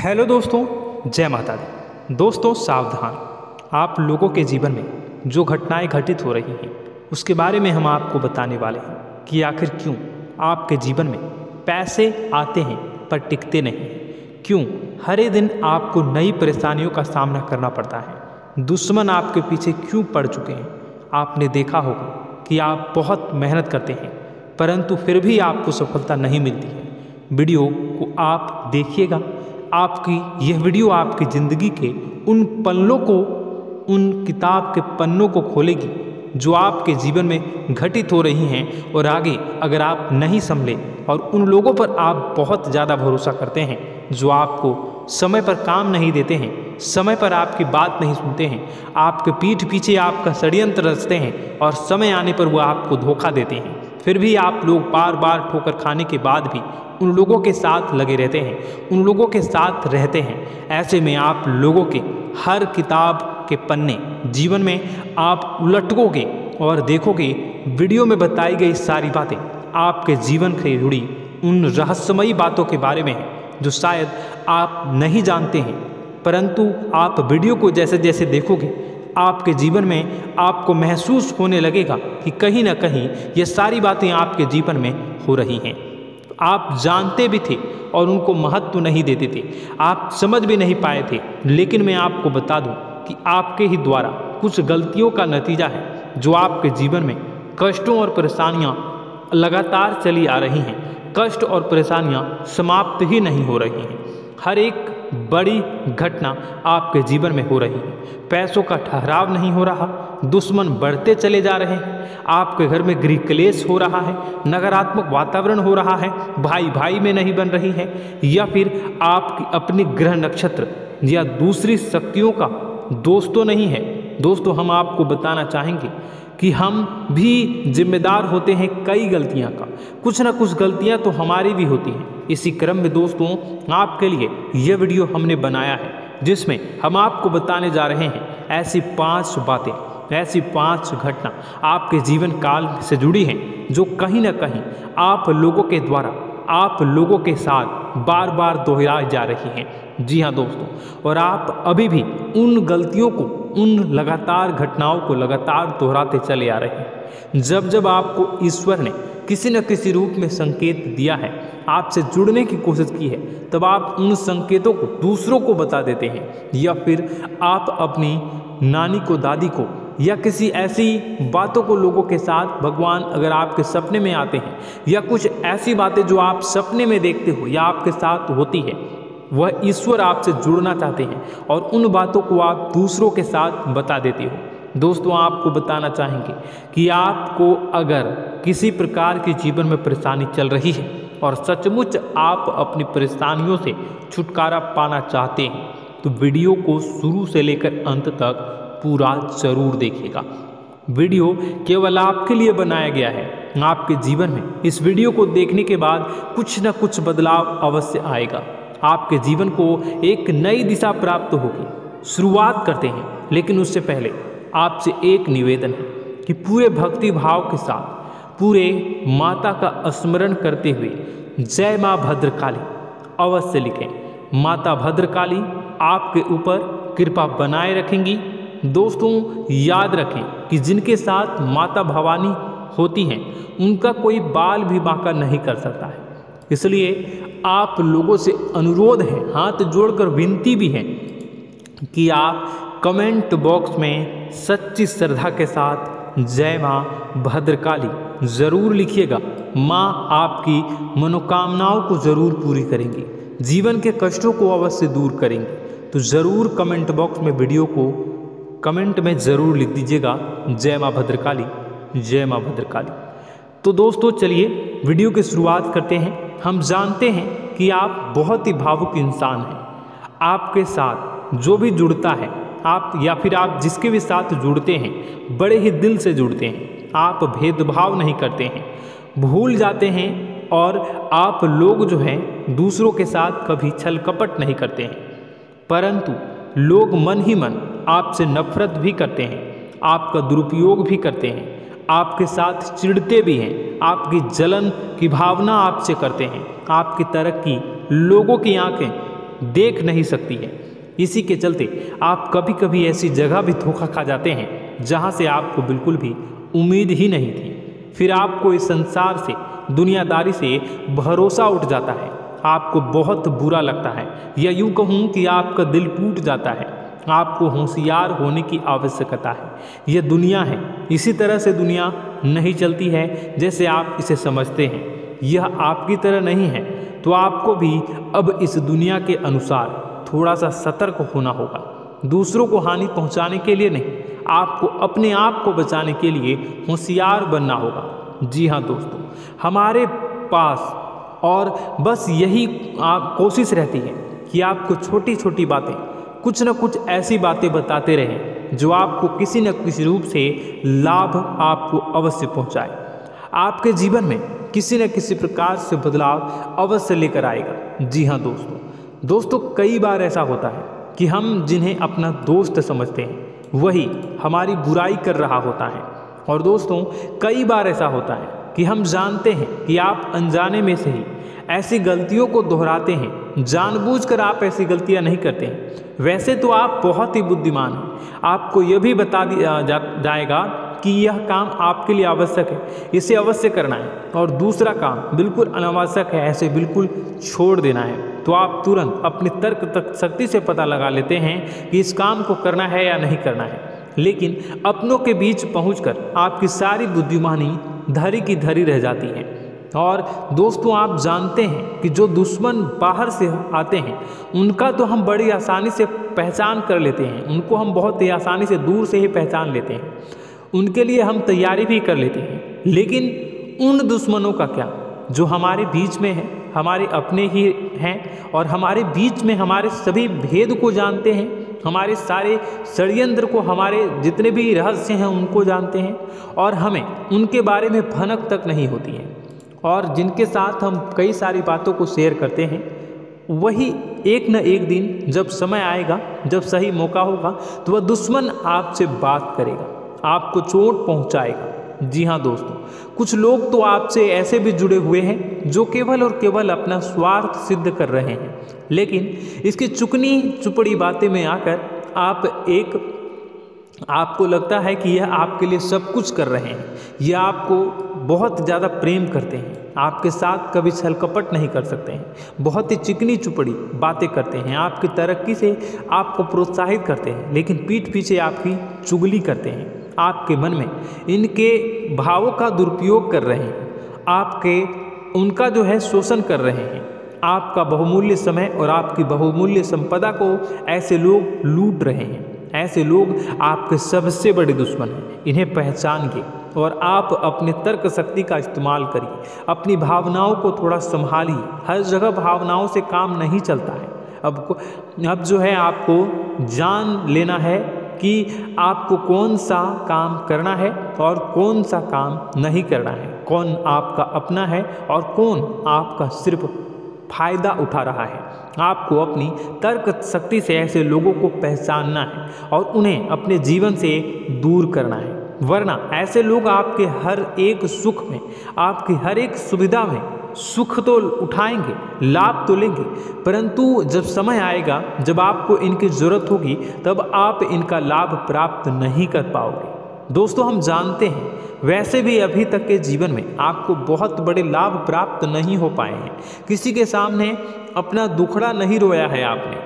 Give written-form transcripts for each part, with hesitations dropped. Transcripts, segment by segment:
Hello दोस्तों, जय माता दी। दोस्तों सावधान, आप लोगों के जीवन में जो घटनाएं घटित हो रही हैं उसके बारे में हम आपको बताने वाले हैं कि आखिर क्यों आपके जीवन में पैसे आते हैं पर टिकते नहीं हैं। क्यों हर दिन आपको नई परेशानियों का सामना करना पड़ता है। दुश्मन आपके पीछे क्यों पड़ चुके हैं। आपने देखा होगा कि आप बहुत मेहनत करते हैं परंतु फिर भी आपको सफलता नहीं मिलती है। वीडियो को आप देखिएगा। आपकी यह वीडियो आपकी ज़िंदगी के उन पन्नों को, उन किताब के पन्नों को खोलेगी जो आपके जीवन में घटित हो रही हैं। और आगे अगर आप नहीं संभले और उन लोगों पर आप बहुत ज़्यादा भरोसा करते हैं जो आपको समय पर काम नहीं देते हैं, समय पर आपकी बात नहीं सुनते हैं, आपके पीठ पीछे आपका षड्यंत्र रचते हैं और समय आने पर वो आपको धोखा देते हैं, फिर भी आप लोग बार बार ठोकर खाने के बाद भी उन लोगों के साथ लगे रहते हैं, उन लोगों के साथ रहते हैं। ऐसे में आप लोगों के हर किताब के पन्ने जीवन में आप उलटोगे और देखोगे वीडियो में बताई गई सारी बातें आपके जीवन से जुड़ी उन रहस्यमयी बातों के बारे में हैं जो शायद आप नहीं जानते हैं। परंतु आप वीडियो को जैसे जैसे देखोगे आपके जीवन में आपको महसूस होने लगेगा कि कहीं ना कहीं ये सारी बातें आपके जीवन में हो रही हैं। आप जानते भी थे और उनको महत्व नहीं देते थे, आप समझ भी नहीं पाए थे। लेकिन मैं आपको बता दूं कि आपके ही द्वारा कुछ गलतियों का नतीजा है जो आपके जीवन में कष्टों और परेशानियां लगातार चली आ रही हैं। कष्ट और परेशानियां समाप्त ही नहीं हो रही हैं। हर एक बड़ी घटना आपके जीवन में हो रही है। पैसों का ठहराव नहीं हो रहा, दुश्मन बढ़ते चले जा रहे हैं, आपके घर में गृह क्लेश हो रहा है, नकारात्मक वातावरण हो रहा है, भाई भाई में नहीं बन रही है, या फिर आपकी अपनी ग्रह नक्षत्र या दूसरी शक्तियों का दोस्तों नहीं है। दोस्तों हम आपको बताना चाहेंगे कि हम भी जिम्मेदार होते हैं कई गलतियां का। कुछ ना कुछ गलतियां तो हमारी भी होती हैं। इसी क्रम में दोस्तों आपके लिए यह वीडियो हमने बनाया है जिसमें हम आपको बताने जा रहे हैं ऐसी 5 बातें, ऐसी 5 घटना आपके जीवन काल से जुड़ी हैं जो कहीं ना कहीं आप लोगों के द्वारा आप लोगों के साथ बार बार दोहराई जा रही हैं। जी हाँ दोस्तों, और आप अभी भी उन गलतियों को, उन लगातार घटनाओं को लगातार दोहराते चले आ रहे हैं। जब जब आपको ईश्वर ने किसी न किसी रूप में संकेत दिया है, आपसे जुड़ने की कोशिश की है, तब आप उन संकेतों को दूसरों को बता देते हैं, या फिर आप अपनी नानी को, दादी को, या किसी ऐसी बातों को लोगों के साथ, भगवान अगर आपके सपने में आते हैं या कुछ ऐसी बातें जो आप सपने में देखते हो या आपके साथ होती है, वह ईश्वर आपसे जुड़ना चाहते हैं और उन बातों को आप दूसरों के साथ बता देते हो। दोस्तों आपको बताना चाहेंगे कि आपको अगर किसी प्रकार की जीवन में परेशानी चल रही है और सचमुच आप अपनी परेशानियों से छुटकारा पाना चाहते हैं तो वीडियो को शुरू से लेकर अंत तक पूरा जरूर देखिएगा। वीडियो केवल आपके लिए बनाया गया है। आपके जीवन में इस वीडियो को देखने के बाद कुछ न कुछ बदलाव अवश्य आएगा। आपके जीवन को एक नई दिशा प्राप्त होगी। शुरुआत करते हैं, लेकिन उससे पहले आपसे एक निवेदन है कि पूरे भक्ति भाव के साथ पूरे माता का स्मरण करते हुए जय माँ भद्रकाली अवश्य लिखें। माता भद्रकाली आपके ऊपर कृपा बनाए रखेंगी। दोस्तों याद रखें कि जिनके साथ माता भवानी होती हैं उनका कोई बाल भी बांका नहीं कर सकता है। इसलिए आप लोगों से अनुरोध है, हाथ जोड़कर विनती भी है कि आप कमेंट बॉक्स में सच्ची श्रद्धा के साथ जय माँ भद्रकाली ज़रूर लिखिएगा। माँ आपकी मनोकामनाओं को ज़रूर पूरी करेंगी, जीवन के कष्टों को अवश्य दूर करेंगी। तो ज़रूर कमेंट बॉक्स में वीडियो को कमेंट में ज़रूर लिख दीजिएगा जय माँ भद्रकाली, जय माँ भद्रकाली। तो दोस्तों चलिए वीडियो की शुरुआत करते हैं। हम जानते हैं कि आप बहुत ही भावुक इंसान हैं। आपके साथ जो भी जुड़ता है, आप या फिर आप जिसके भी साथ जुड़ते हैं बड़े ही दिल से जुड़ते हैं। आप भेदभाव नहीं करते हैं, भूल जाते हैं, और आप लोग जो हैं दूसरों के साथ कभी छल कपट नहीं करते हैं। परंतु लोग मन ही मन आपसे नफरत भी करते हैं, आपका दुरुपयोग भी करते हैं, आपके साथ चिढ़ते भी हैं, आपकी जलन की भावना आपसे करते हैं। आपकी तरक्की लोगों की आंखें देख नहीं सकती है। इसी के चलते आप कभी कभी ऐसी जगह भी धोखा खा जाते हैं जहाँ से आपको बिल्कुल भी उम्मीद ही नहीं थी। फिर आपको इस संसार से, दुनियादारी से भरोसा उठ जाता है, आपको बहुत बुरा लगता है, या यूँ कहूँ कि आपका दिल टूट जाता है। आपको होशियार होने की आवश्यकता है। यह दुनिया है, इसी तरह से दुनिया नहीं चलती है जैसे आप इसे समझते हैं। यह आपकी तरह नहीं है, तो आपको भी अब इस दुनिया के अनुसार थोड़ा सा सतर्क होना होगा। दूसरों को हानि पहुंचाने के लिए नहीं, आपको अपने आप को बचाने के लिए होशियार बनना होगा। जी हाँ दोस्तों, हमारे पास और बस यही कोशिश रहती है कि आपको छोटी छोटी बातें, कुछ न कुछ ऐसी बातें बताते रहें जो आपको किसी न किसी रूप से लाभ आपको अवश्य पहुंचाए, आपके जीवन में किसी न किसी प्रकार से बदलाव अवश्य लेकर आएगा। जी हाँ दोस्तों, कई बार ऐसा होता है कि हम जिन्हें अपना दोस्त समझते हैं वही हमारी बुराई कर रहा होता है। और दोस्तों, कई बार ऐसा होता है कि हम जानते हैं कि आप अनजाने में से ही ऐसी गलतियों को दोहराते हैं, जानबूझकर आप ऐसी गलतियां नहीं करते हैं। वैसे तो आप बहुत ही बुद्धिमान हैं, आपको यह भी बता दिया जाएगा कि यह काम आपके लिए आवश्यक है, इसे अवश्य करना है, और दूसरा काम बिल्कुल अनावश्यक है, ऐसे बिल्कुल छोड़ देना है। तो आप तुरंत अपनी तर्क शक्ति से पता लगा लेते हैं कि इस काम को करना है या नहीं करना है। लेकिन अपनों के बीच पहुंचकर आपकी सारी बुद्धिमानी धरी की धरी रह जाती है। और दोस्तों, आप जानते हैं कि जो दुश्मन बाहर से आते हैं उनका तो हम बड़ी आसानी से पहचान कर लेते हैं, उनको हम बहुत ही आसानी से दूर से ही पहचान लेते हैं, उनके लिए हम तैयारी भी कर लेते हैं। लेकिन उन दुश्मनों का क्या जो हमारे बीच में है, हमारे अपने ही हैं और हमारे बीच में हमारे सभी भेद को जानते हैं, हमारे सारे षड्यंत्र को, हमारे जितने भी रहस्य हैं उनको जानते हैं, और हमें उनके बारे में भनक तक नहीं होती है, और जिनके साथ हम कई सारी बातों को शेयर करते हैं, वही एक न एक दिन जब समय आएगा, जब सही मौका होगा, तो वह दुश्मन आपसे बात करेगा, आपको चोट पहुंचाएगा। जी हाँ दोस्तों, कुछ लोग तो आपसे ऐसे भी जुड़े हुए हैं जो केवल और केवल अपना स्वार्थ सिद्ध कर रहे हैं, लेकिन इसकी चुकनी चुपड़ी बातें में आकर आपको लगता है कि यह आपके लिए सब कुछ कर रहे हैं, यह आपको बहुत ज़्यादा प्रेम करते हैं, आपके साथ कभी छल कपट नहीं कर सकते हैं, बहुत ही चिकनी चुपड़ी बातें करते हैं, आपकी तरक्की से आपको प्रोत्साहित करते हैं, लेकिन पीठ पीछे आपकी चुगली करते हैं, आपके मन में इनके भावों का दुरुपयोग कर रहे हैं, उनका जो है शोषण कर रहे हैं, आपका बहुमूल्य समय और आपकी बहुमूल्य संपदा को ऐसे लोग लूट रहे हैं। ऐसे लोग आपके सबसे बड़े दुश्मन हैं, इन्हें पहचानिए और आप अपने तर्क शक्ति का इस्तेमाल करिए, अपनी भावनाओं को थोड़ा संभालिए। हर जगह भावनाओं से काम नहीं चलता है। अब जो है आपको जान लेना है कि आपको कौन सा काम करना है और कौन सा काम नहीं करना है, कौन आपका अपना है और कौन आपका सिर्फ फायदा उठा रहा है। आपको अपनी तर्क शक्ति से ऐसे लोगों को पहचानना है और उन्हें अपने जीवन से दूर करना है, वरना ऐसे लोग आपके हर एक सुख में, आपकी हर एक सुविधा में सुख तो उठाएंगे, लाभ तो लेंगे, परंतु जब समय आएगा, जब आपको इनकी ज़रूरत होगी, तब आप इनका लाभ प्राप्त नहीं कर पाओगे। दोस्तों, हम जानते हैं वैसे भी अभी तक के जीवन में आपको बहुत बड़े लाभ प्राप्त नहीं हो पाए हैं, किसी के सामने अपना दुखड़ा नहीं रोया है आपने,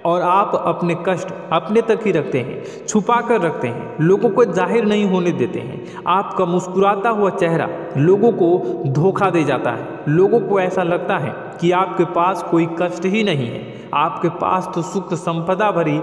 और आप अपने कष्ट अपने तक ही रखते हैं, छुपा कर रखते हैं, लोगों को जाहिर नहीं होने देते हैं। आपका मुस्कुराता हुआ चेहरा लोगों को धोखा दे जाता है, लोगों को ऐसा लगता है कि आपके पास कोई कष्ट ही नहीं है, आपके पास तो सुख संपदा भरी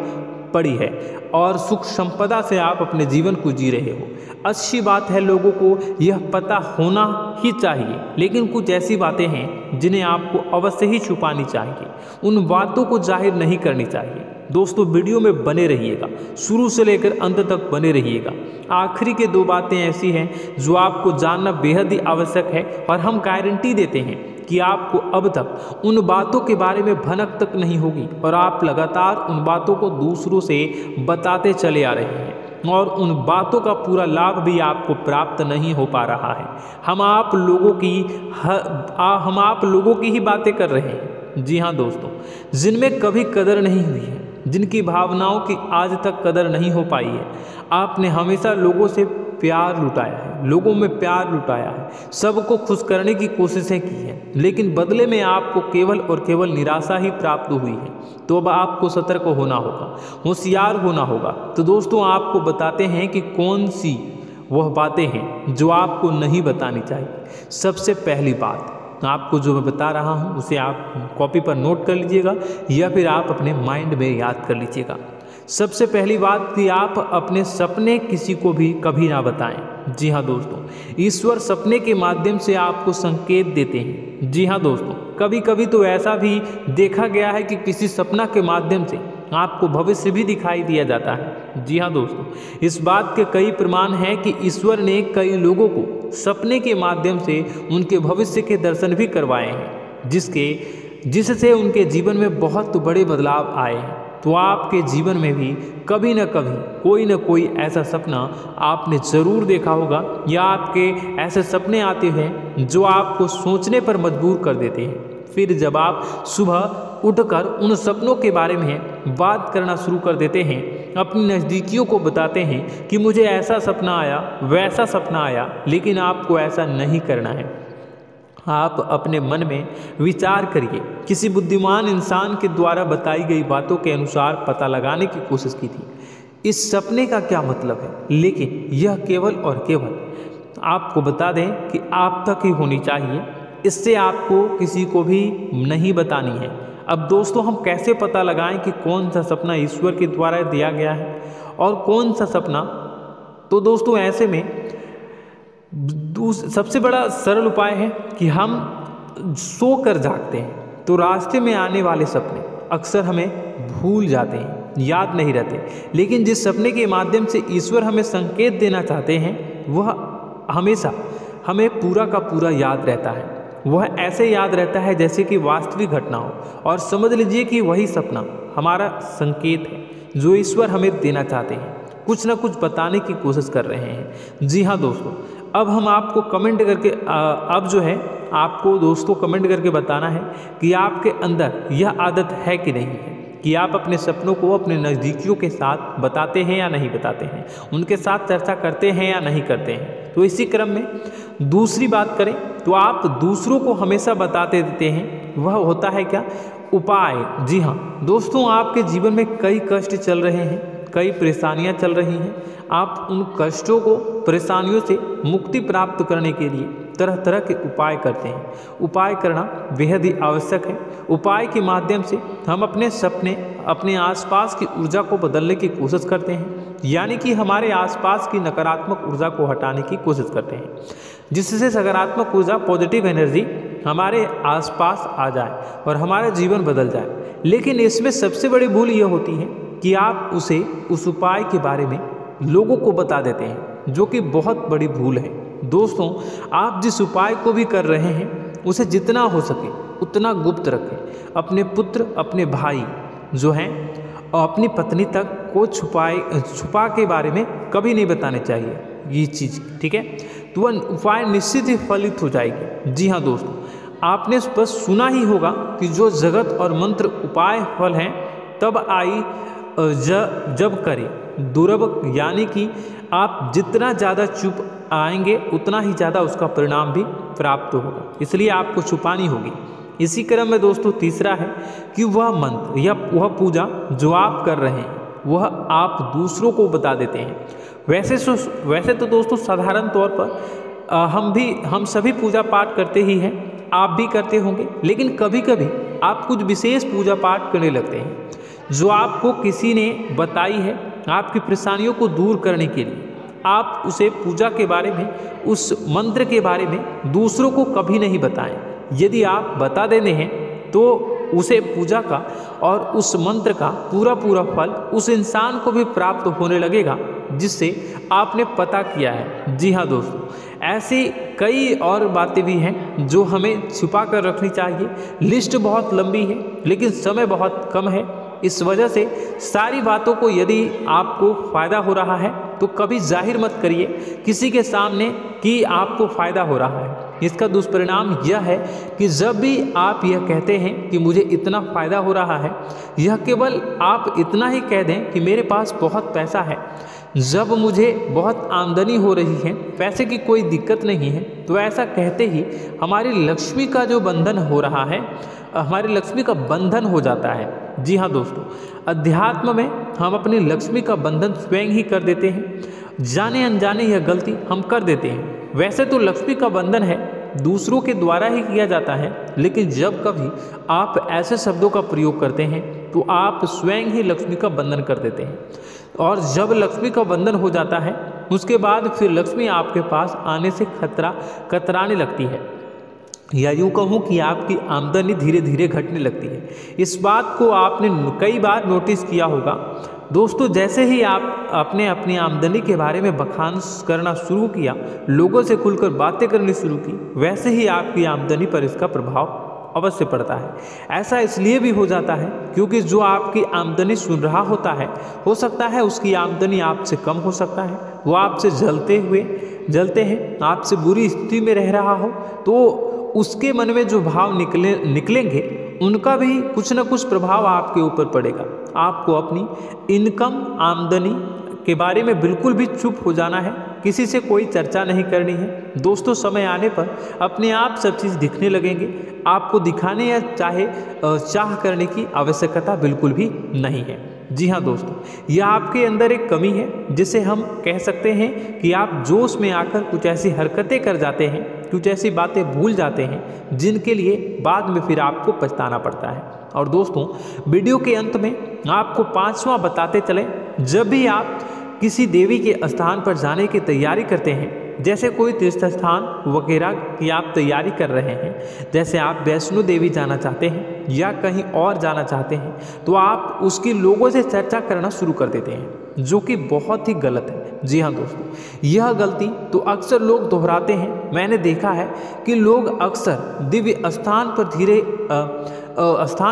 पड़ी है और सुख संपदा से आप अपने जीवन को जी रहे हो। अच्छी बात है, लोगों को यह पता होना ही चाहिए, लेकिन कुछ ऐसी बातें हैं जिन्हें आपको अवश्य ही छुपानी चाहिए, उन बातों को जाहिर नहीं करनी चाहिए। दोस्तों, वीडियो में बने रहिएगा, शुरू से लेकर अंत तक बने रहिएगा। आखिरी के 2 बातें ऐसी हैं जो आपको जानना बेहद ही आवश्यक है, और हम गारंटी देते हैं कि आपको अब तक उन बातों के बारे में भनक तक नहीं होगी, और आप लगातार उन बातों को दूसरों से बताते चले आ रहे हैं, और उन बातों का पूरा लाभ भी आपको प्राप्त नहीं हो पा रहा है। हम आप लोगों की ही बातें कर रहे हैं, जी हाँ दोस्तों, जिनमें कभी कदर नहीं हुई है, जिनकी भावनाओं की आज तक कदर नहीं हो पाई है। आपने हमेशा लोगों से प्यार लुटाया है, लोगों में प्यार लुटाया है, सबको खुश करने की कोशिशें की है, लेकिन बदले में आपको केवल और केवल निराशा ही प्राप्त हुई है। तो अब आपको सतर्क होना होगा, होशियार होना होगा। तो दोस्तों आपको बताते हैं कि कौन सी वह बातें हैं जो आपको नहीं बतानी चाहिए। सबसे पहली बात आपको जो मैं बता रहा हूँ उसे आप कॉपी पर नोट कर लीजिएगा या फिर आप अपने माइंड में याद कर लीजिएगा। सबसे पहली बात कि आप अपने सपने किसी को भी कभी ना बताएं। जी हाँ दोस्तों, ईश्वर सपने के माध्यम से आपको संकेत देते हैं। जी हाँ दोस्तों, कभी कभी तो ऐसा भी देखा गया है कि किसी सपना के माध्यम से आपको भविष्य भी दिखाई दिया जाता है। जी हाँ दोस्तों, इस बात के कई प्रमाण हैं कि ईश्वर ने कई लोगों को सपने के माध्यम से उनके भविष्य के दर्शन भी करवाए हैं, जिससे उनके जीवन में बहुत बड़े बदलाव आए हैं। तो आपके जीवन में भी कभी न कोई ऐसा सपना आपने ज़रूर देखा होगा या आपके ऐसे सपने आते हैं जो आपको सोचने पर मजबूर कर देते हैं। फिर जब आप सुबह उठकर उन सपनों के बारे में बात करना शुरू कर देते हैं, अपनी नज़दीकियों को बताते हैं कि मुझे ऐसा सपना आया, वैसा सपना आया, लेकिन आपको ऐसा नहीं करना है। आप अपने मन में विचार करिए। किसी बुद्धिमान इंसान के द्वारा बताई गई बातों के अनुसार पता लगाने की कोशिश की थी इस सपने का क्या मतलब है, लेकिन यह केवल और केवल आपको बता दें कि आप तक ही होनी चाहिए। इससे आपको किसी को भी नहीं बतानी है। अब दोस्तों हम कैसे पता लगाएं कि कौन सा सपना ईश्वर के द्वारा दिया गया है और कौन सा सपना? तो दोस्तों ऐसे में सबसे बड़ा सरल उपाय है कि हम सोकर जागते हैं तो रास्ते में आने वाले सपने अक्सर हमें भूल जाते हैं, याद नहीं रहते। लेकिन जिस सपने के माध्यम से ईश्वर हमें संकेत देना चाहते हैं वह हमेशा हमें पूरा का पूरा याद रहता है। वह ऐसे याद रहता है जैसे कि वास्तविक घटना हो, और समझ लीजिए कि वही सपना हमारा संकेत है जो ईश्वर हमें देना चाहते हैं, कुछ ना कुछ बताने की कोशिश कर रहे हैं। जी हाँ दोस्तों, अब हम आपको कमेंट करके अब जो है आपको दोस्तों कमेंट करके बताना है कि आपके अंदर यह आदत है कि नहीं है कि आप अपने सपनों को अपने नज़दीकियों के साथ बताते हैं या नहीं बताते हैं, उनके साथ चर्चा करते हैं या नहीं करते हैं। तो इसी क्रम में दूसरी बात करें तो आप दूसरों को हमेशा बताते देते हैं, वह होता है क्या? उपाय। जी हाँ दोस्तों, आपके जीवन में कई कष्ट चल रहे हैं, कई परेशानियां चल रही हैं। आप उन कष्टों को, परेशानियों से मुक्ति प्राप्त करने के लिए तरह तरह के उपाय करते हैं। उपाय करना बेहद ही आवश्यक है। उपाय के माध्यम से हम अपने सपने, अपने आसपास की ऊर्जा को बदलने की कोशिश करते हैं, यानी कि हमारे आसपास की नकारात्मक ऊर्जा को हटाने की कोशिश करते हैं, जिससे सकारात्मक ऊर्जा, पॉजिटिव एनर्जी हमारे आसपास आ जाए और हमारा जीवन बदल जाए। लेकिन इसमें सबसे बड़ी भूल यह होती है कि आप उस उपाय के बारे में लोगों को बता देते हैं, जो कि बहुत बड़ी भूल है। दोस्तों, आप जिस उपाय को भी कर रहे हैं उसे जितना हो सके उतना गुप्त रखें। अपने पुत्र, अपने भाई जो हैं और अपनी पत्नी तक को छुपा के बारे में कभी नहीं बताने चाहिए ये चीज़, ठीक है? तो वह उपाय निश्चित ही फलित हो जाएगी। जी हाँ दोस्तों, आपने बस सुना ही होगा कि जो जगत और मंत्र उपाय फल हैं तब आई जब करें दुर्लभ, यानी कि आप जितना ज़्यादा चुप आएंगे उतना ही ज़्यादा उसका परिणाम भी प्राप्त होगा, इसलिए आपको छुपानी होगी। इसी क्रम में दोस्तों तीसरा है कि वह मंत्र या वह पूजा जो आप कर रहे हैं वह आप दूसरों को बता देते हैं। वैसे तो दोस्तों साधारण तौर पर हम सभी पूजा पाठ करते ही हैं, आप भी करते होंगे, लेकिन कभी कभी आप कुछ विशेष पूजा पाठ करने लगते हैं जो आपको किसी ने बताई है आपकी परेशानियों को दूर करने के लिए। आप उसे पूजा के बारे में, उस मंत्र के बारे में दूसरों को कभी नहीं बताएं। यदि आप बता देते हैं तो उसे पूजा का और उस मंत्र का पूरा फल उस इंसान को भी प्राप्त होने लगेगा जिससे आपने पता किया है। जी हाँ दोस्तों, ऐसी कई और बातें भी हैं जो हमें छुपा कर रखनी चाहिए। लिस्ट बहुत लंबी है लेकिन समय बहुत कम है, इस वजह से सारी बातों को यदि आपको फ़ायदा हो रहा है तो कभी जाहिर मत करिए किसी के सामने कि आपको फ़ायदा हो रहा है। इसका दुष्परिणाम यह है कि जब भी आप यह कहते हैं कि मुझे इतना फ़ायदा हो रहा है, यह केवल आप इतना ही कह दें कि मेरे पास बहुत पैसा है, जब मुझे बहुत आमदनी हो रही है, पैसे की कोई दिक्कत नहीं है, तो ऐसा कहते ही हमारी लक्ष्मी का जो बंधन हो रहा है, हमारी लक्ष्मी का बंधन हो जाता है। जी हाँ दोस्तों, अध्यात्म में हम अपनी लक्ष्मी का बंधन स्वयं ही कर देते हैं। जाने अनजाने यह गलती हम कर देते हैं। वैसे तो लक्ष्मी का बंधन है दूसरों के द्वारा ही किया जाता है, लेकिन जब कभी आप ऐसे शब्दों का प्रयोग करते हैं तो आप स्वयं ही लक्ष्मी का बंधन कर देते हैं। और जब लक्ष्मी का बंधन हो जाता है, उसके बाद फिर लक्ष्मी आपके पास आने से कतराने लगती है, या यूँ कहूँ कि आपकी आमदनी धीरे धीरे घटने लगती है। इस बात को आपने कई बार नोटिस किया होगा दोस्तों। जैसे ही आप अपने अपनी आमदनी के बारे में बखान करना शुरू किया, लोगों से खुलकर बातें करनी शुरू की, वैसे ही आपकी आमदनी पर इसका प्रभाव अवश्य पड़ता है। ऐसा इसलिए भी हो जाता है क्योंकि जो आपकी आमदनी सुन रहा होता है, हो सकता है उसकी आमदनी आपसे कम हो सकता है, वो आपसे जलते हैं, आपसे बुरी स्थिति में रह रहा हो, तो उसके मन में जो भाव निकलेंगे उनका भी कुछ न कुछ प्रभाव आपके ऊपर पड़ेगा। आपको अपनी इनकम आमदनी के बारे में बिल्कुल भी चुप हो जाना है, किसी से कोई चर्चा नहीं करनी है दोस्तों। समय आने पर अपने आप सब चीज़ दिखने लगेंगे, आपको दिखाने या चाह करने की आवश्यकता बिल्कुल भी नहीं है। जी हाँ दोस्तों, यह आपके अंदर एक कमी है जिसे हम कह सकते हैं कि आप जोश में आकर कुछ ऐसी हरकतें कर जाते हैं, कुछ ऐसी बातें भूल जाते हैं जिनके लिए बाद में फिर आपको पछताना पड़ता है। और दोस्तों, वीडियो के अंत में आपको 5वां बताते चले, जब भी आप किसी देवी के स्थान पर जाने की तैयारी करते हैं, जैसे कोई तीर्थ स्थान वगैरह की आप तैयारी कर रहे हैं, जैसे आप वैष्णो देवी जाना चाहते हैं या कहीं और जाना चाहते हैं, तो आप उसकी लोगों से चर्चा करना शुरू कर देते हैं, जो कि बहुत ही गलत है। जी हाँ दोस्तों, यह गलती तो अक्सर लोग दोहराते हैं। मैंने देखा है कि लोग अक्सर दिव्य स्थान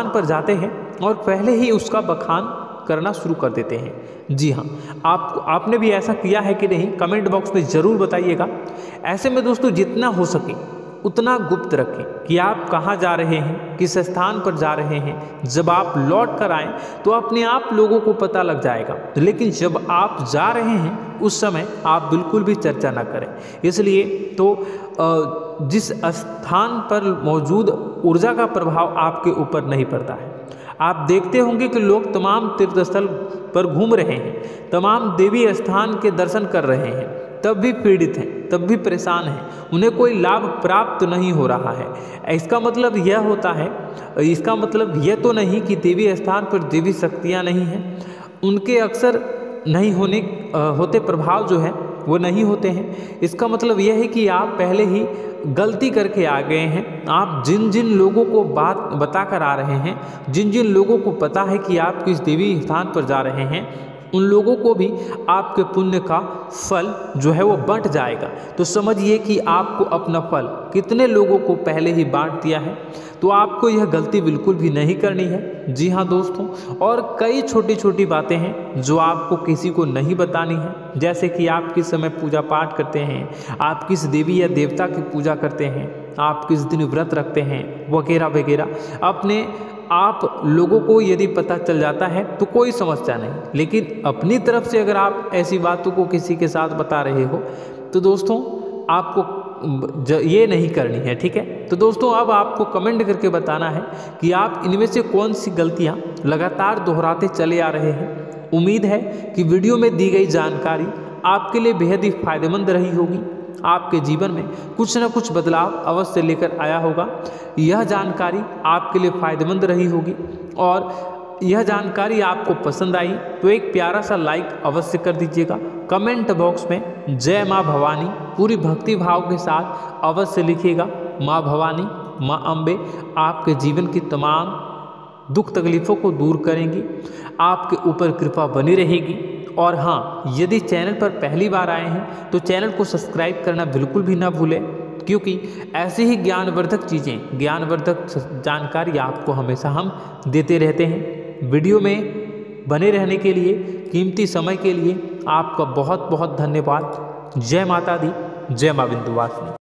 पर जाते हैं और पहले ही उसका बखान करना शुरू कर देते हैं। जी हाँ, आपने भी ऐसा किया है कि नहीं, कमेंट बॉक्स में ज़रूर बताइएगा। ऐसे में दोस्तों, जितना हो सके उतना गुप्त रखें कि आप कहाँ जा रहे हैं, किस स्थान पर जा रहे हैं। जब आप लौट कर आएँ तो अपने आप लोगों को पता लग जाएगा, लेकिन जब आप जा रहे हैं उस समय आप बिल्कुल भी चर्चा ना करें। इसलिए तो जिस स्थान पर मौजूद ऊर्जा का प्रभाव आपके ऊपर नहीं पड़ता है। आप देखते होंगे कि लोग तमाम तीर्थ स्थल पर घूम रहे हैं, तमाम देवी स्थान के दर्शन कर रहे हैं, तब भी पीड़ित हैं, तब भी परेशान हैं, उन्हें कोई लाभ प्राप्त नहीं हो रहा है। इसका मतलब यह तो नहीं कि देवी स्थान पर देवी शक्तियाँ नहीं हैं, उनके अक्सर नहीं होते प्रभाव जो है वो नहीं होते हैं। इसका मतलब यह है कि आप पहले ही गलती करके आ गए हैं। आप जिन जिन लोगों को बात बता कर आ रहे हैं, जिन जिन लोगों को पता है कि आप किस देवी स्थान पर जा रहे हैं, उन लोगों को भी आपके पुण्य का फल जो है वो बंट जाएगा। तो समझिए कि आपको अपना फल कितने लोगों को पहले ही बांट दिया है। तो आपको यह गलती बिल्कुल भी नहीं करनी है। जी हाँ दोस्तों, और कई छोटी छोटी बातें हैं जो आपको किसी को नहीं बतानी है, जैसे कि आप किस समय पूजा पाठ करते हैं, आप किस देवी या देवता की पूजा करते हैं, आप किस दिन व्रत रखते हैं, वगैरह वगैरह। अपने आप लोगों को यदि पता चल जाता है तो कोई समस्या नहीं, लेकिन अपनी तरफ से अगर आप ऐसी बातों को किसी के साथ बता रहे हो तो दोस्तों आपको ये नहीं करनी है, ठीक है। तो दोस्तों, अब आपको कमेंट करके बताना है कि आप इनमें से कौन सी गलतियां लगातार दोहराते चले आ रहे हैं। उम्मीद है कि वीडियो में दी गई जानकारी आपके लिए बेहद ही फायदेमंद रही होगी, आपके जीवन में कुछ न कुछ बदलाव अवश्य लेकर आया होगा। यह जानकारी आपके लिए फायदेमंद रही होगी और यह जानकारी आपको पसंद आई तो एक प्यारा सा लाइक अवश्य कर दीजिएगा। कमेंट बॉक्स में जय माँ भवानी पूरी भक्ति भाव के साथ अवश्य लिखिएगा। माँ भवानी, माँ अम्बे आपके जीवन की तमाम दुख तकलीफ़ों को दूर करेंगी, आपके ऊपर कृपा बनी रहेगी। और हाँ, यदि चैनल पर पहली बार आए हैं तो चैनल को सब्सक्राइब करना बिल्कुल भी ना भूलें, क्योंकि ऐसी ही ज्ञानवर्धक चीज़ें, ज्ञानवर्धक जानकारी आपको हमेशा हम देते रहते हैं। वीडियो में बने रहने के लिए, कीमती समय के लिए आपका बहुत बहुत धन्यवाद। जय माता दी, जय माँ विंध्यवासिनी।